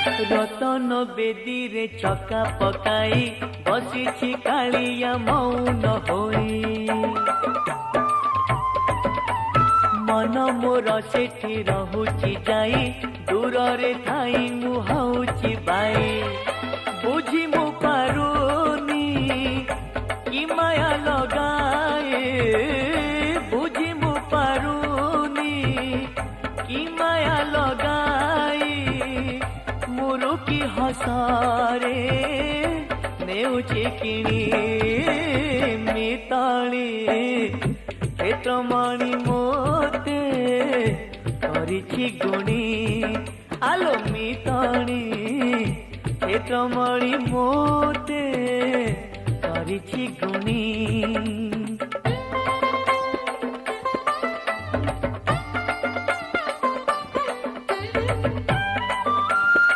रतन बेदी रे चका पकाई बसी कालिया मौन होई मन मोर सेठी रहुची जाई दूर रे थाई मुहाउची बाई बुझी मु पारुनी कि माया लगाए बुझी मु पारुनी कि माया लगाई मुरु की हसारे नेउची किणी मिताली क्षेत्रमणि मोते करिछि गुणी आलो मिताली क्षेत्रमणि मोते करिछि गुणी।